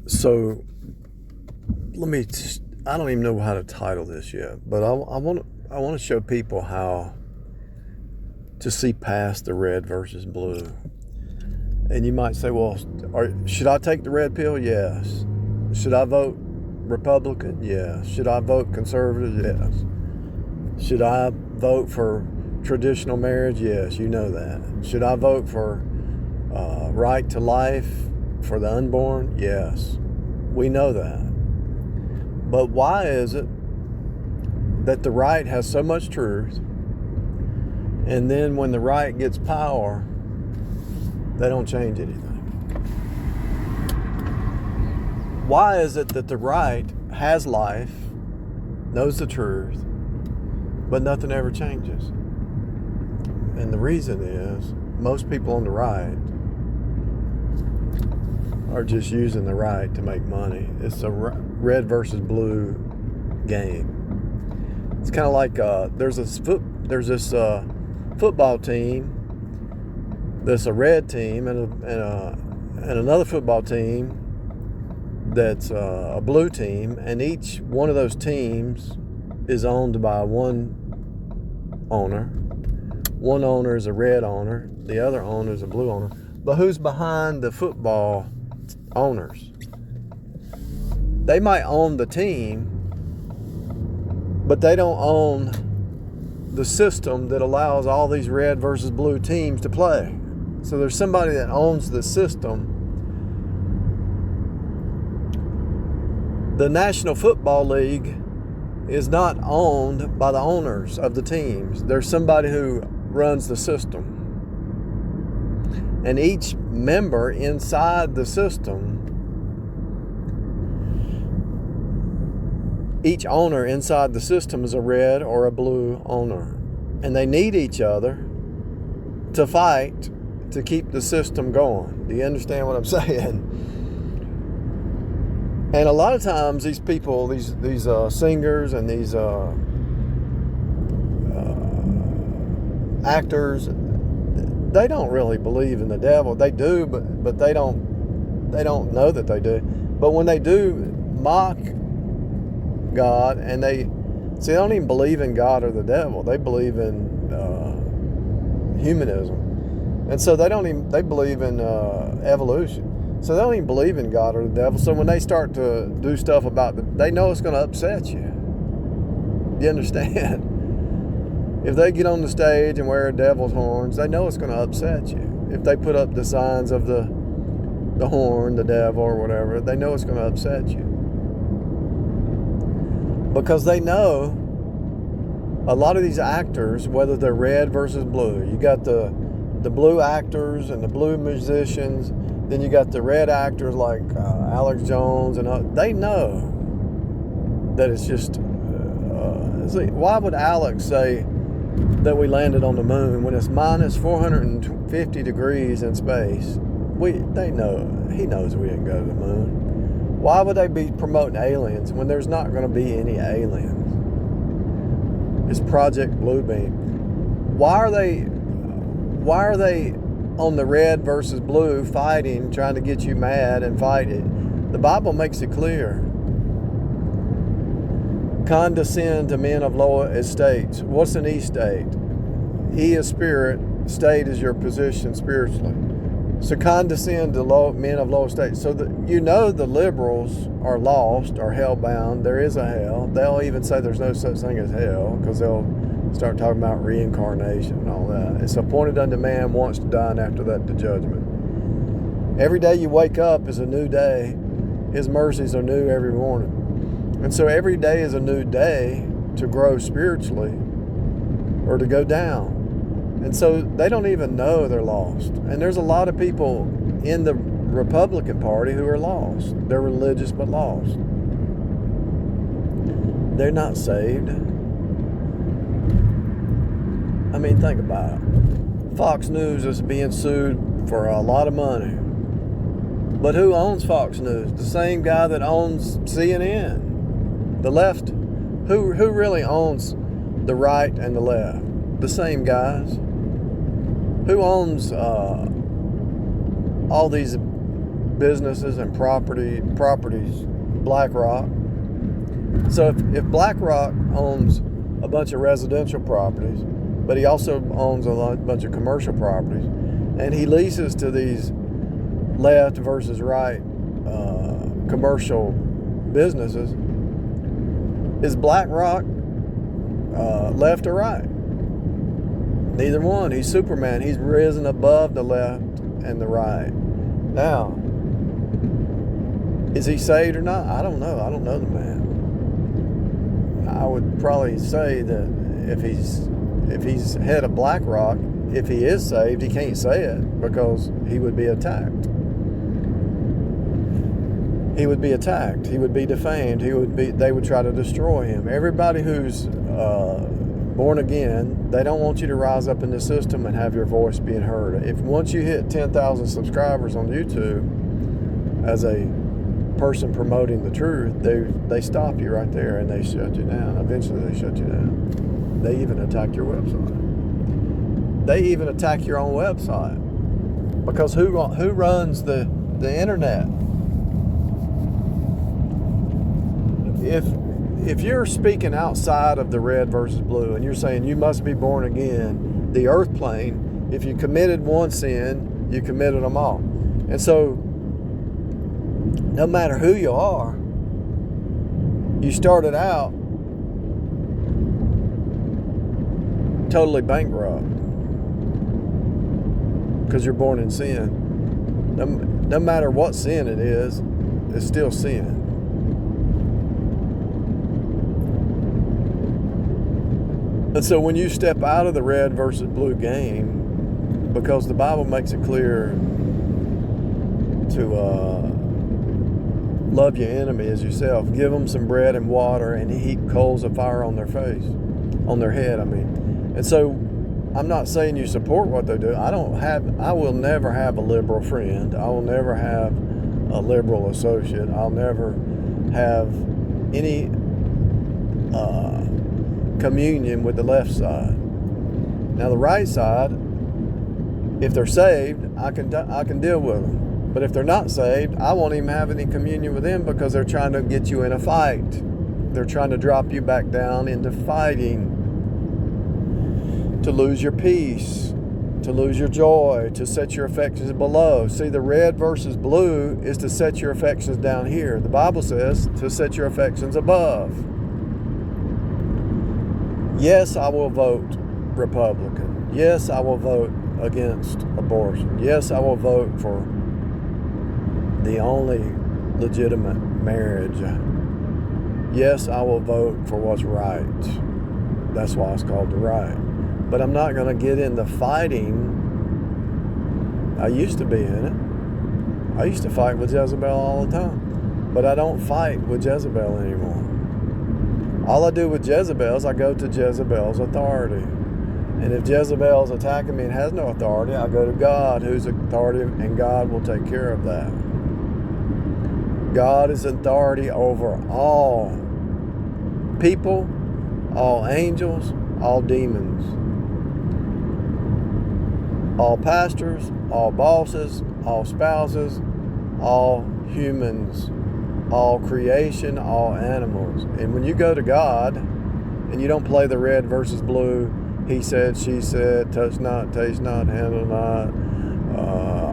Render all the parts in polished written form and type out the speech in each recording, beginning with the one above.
So I don't even know how to title this yet, but I want to show people how to see past the red versus blue. And you might say, well, should I take the red pill? Yes. Should I vote Republican? Yes. Should I vote conservative? Yes. Should I vote for traditional marriage? Yes, you know that. Should I vote for right to life for the unborn? Yes, we know that. But why is it that the right has so much truth, and then when the right gets power, they don't change anything? Why is it that the right has life, knows the truth, but nothing ever changes? And the reason is most people on the right are just using the right to make money. It's a red versus blue game. It's kind of like there's this football team that's a red team and another football team that's a blue team, and each one of those teams is owned by one owner. One owner is a red owner, the other owner is a blue owner. But who's behind the football owners? They might own the team, but they don't own the system that allows all these red versus blue teams to play. So there's somebody that owns the system. The National Football League is not owned by the owners of the teams. There's somebody who runs the system. And each member inside the system, each owner inside the system is a red or a blue owner. And they need each other to fight to keep the system going. Do you understand what I'm saying? And a lot of times these people, these singers and these actors, they don't really believe in the devil. They do, but they don't know that they do. But when they do mock God, and they don't even believe in God or the devil. They believe in humanism, and so they believe in evolution. So they don't even believe in God or the devil. So when they start to do stuff they know it's going to upset you. You understand? If they get on the stage and wear devil's horns, they know it's going to upset you. If they put up the signs of the horn, the devil, or whatever, they know it's going to upset you. Because they know a lot of these actors, whether they're red versus blue, you got the blue actors and the blue musicians, then you got the red actors like Alex Jones, and they know that it's just. Why would Alex say that we landed on the moon when it's minus 450 degrees in space? They know, he knows we didn't go to the moon. Why would they be promoting aliens when there's not going to be any aliens? It's Project Bluebeam. Why are they on the red versus blue fighting, trying to get you mad and fight it? The Bible makes it clear. Condescend to men of low estates. What's an estate? E is spirit, state is your position spiritually. So condescend to men of low estate. So that the liberals are lost, are hell-bound. There is a hell. They'll even say there's no such thing as hell, because they'll start talking about reincarnation and all that. It's appointed unto man once to die, and after that the judgment. Every day you wake up is a new day. His mercies are new every morning. And so every day is a new day to grow spiritually or to go down. And so they don't even know they're lost. And there's a lot of people in the Republican Party who are lost. They're religious but lost. They're not saved. I mean, think about it. Fox News is being sued for a lot of money. But who owns Fox News? The same guy that owns CNN. The left, who really owns the right and the left? The same guys. Who owns all these businesses and properties, BlackRock. So if BlackRock owns a bunch of residential properties, but he also owns a bunch of commercial properties, and he leases to these left versus right commercial businesses, is BlackRock left or right? Neither one. He's Superman. He's risen above the left and the right. Now, is he saved or not? I don't know. I don't know the man. I would probably say that if he's head of BlackRock, if he is saved, he can't say it because he would be attacked. He would be attacked. He would be defamed. They would try to destroy him. Everybody who's born again, they don't want you to rise up in the system and have your voice being heard. If once you hit 10,000 subscribers on YouTube as a person promoting the truth, they stop you right there and they shut you down. Eventually they shut you down. They even attack your website. They even attack your own website. Because who runs the internet? If you're speaking outside of the red versus blue and you're saying you must be born again, the earth plane, if you committed one sin, you committed them all. And so no matter who you are, you started out totally bankrupt because you're born in sin. No matter what sin it is, it's still sin. And so when you step out of the red versus blue game, because the Bible makes it clear to love your enemy as yourself, give them some bread and water and heap coals of fire on their face, on their head, I mean. And so I'm not saying you support what they do. I will never have a liberal friend. I will never have a liberal associate. I'll never have any communion with the left side. Now the right side, if they're saved, I can deal with them. But if they're not saved, I won't even have any communion with them because they're trying to get you in a fight. They're trying to drop you back down into fighting, to lose your peace, to lose your joy, to set your affections below. See, the red versus blue is to set your affections down here. The Bible says to set your affections above. Yes, I will vote Republican. Yes, I will vote against abortion. Yes, I will vote for the only legitimate marriage. Yes, I will vote for what's right. That's why it's called the right. But I'm not going to get into fighting. I used to be in it. I used to fight with Jezebel all the time. But I don't fight with Jezebel anymore. All I do with Jezebel is I go to Jezebel's authority. And if Jezebel's attacking me and has no authority, I go to God, who's authority, and God will take care of that. God is authority over all people, all angels, all demons, all pastors, all bosses, all spouses, all humans, all creation, all animals. And when you go to God and you don't play the red versus blue, he said, she said, touch not, taste not, handle not,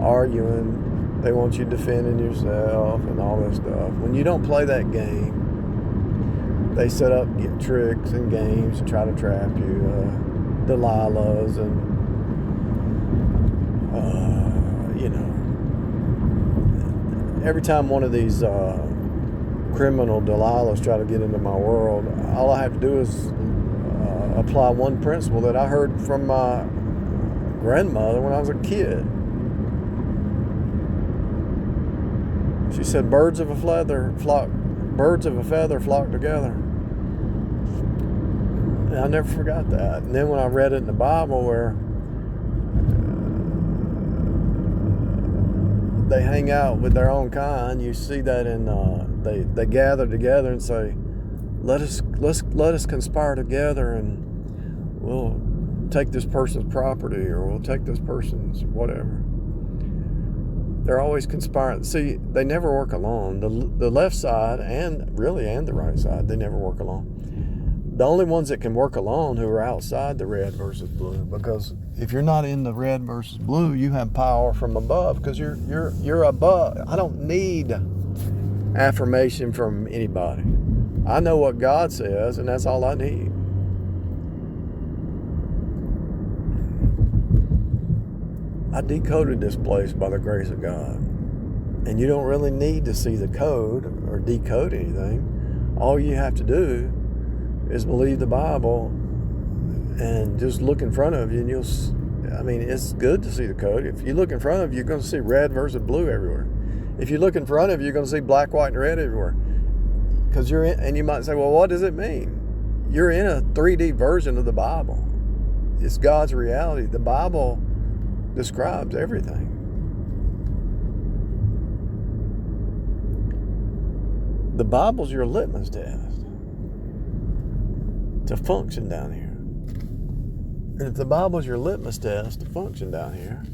arguing, they want you defending yourself and all this stuff. When you don't play that game, they set up tricks and games to try to trap you, Delilahs and every time one of these criminal Delilahs try to get into my world, all I have to do is apply one principle that I heard from my grandmother when I was a kid. She said, birds of a feather flock together. And I never forgot that. And then when I read it in the Bible where they hang out with their own kind, you see that in they gather together and say, let us conspire together and we'll take this person's property or we'll take this person's whatever. They're always conspiring. See, they never work alone. The left side and the right side, they never work alone. The only ones that can work alone who are outside the red versus blue, because if you're not in the red versus blue, you have power from above, because you're above. I don't need affirmation from anybody. I know what God says, and that's all I need. I decoded this place by the grace of God. And you don't really need to see the code or decode anything. All you have to do is believe the Bible and just look in front of you, and it's good to see the code. If you look in front of you, you're going to see red versus blue everywhere. If you look in front of you, you're going to see black, white, and red everywhere. Because and you might say, well, what does it mean? You're in a 3D version of the Bible. It's God's reality. The Bible describes everything. The Bible's your litmus test to function down here. And if the Bible's your litmus test to function down here,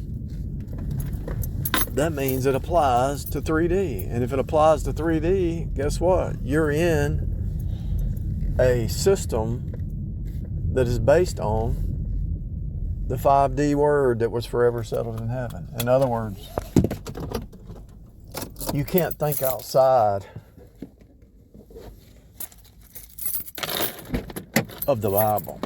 that means it applies to 3D. And if it applies to 3D, guess what? You're in a system that is based on the 5D word that was forever settled in heaven. In other words, you can't think outside of the Bible.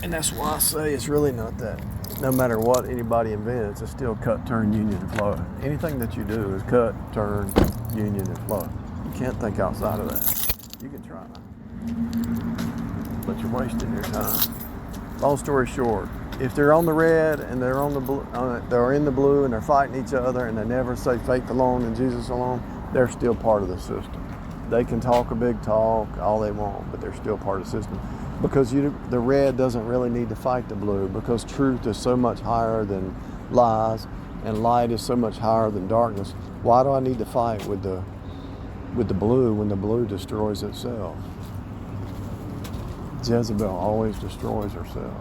And that's why I say it's really not that. No matter what anybody invents, it's still cut, turn, union, and flow. Anything that you do is cut, turn, union, and flow. You can't think outside of that. You can try, but you're wasting your time. Long story short, if they're on the red and they're on the blue, they're in the blue and they're fighting each other and they never say faith alone and Jesus alone, they're still part of the system. They can talk a big talk all they want, but they're still part of the system. Because the red doesn't really need to fight the blue, because truth is so much higher than lies and light is so much higher than darkness. Why do I need to fight with the blue when the blue destroys itself? Jezebel always destroys herself.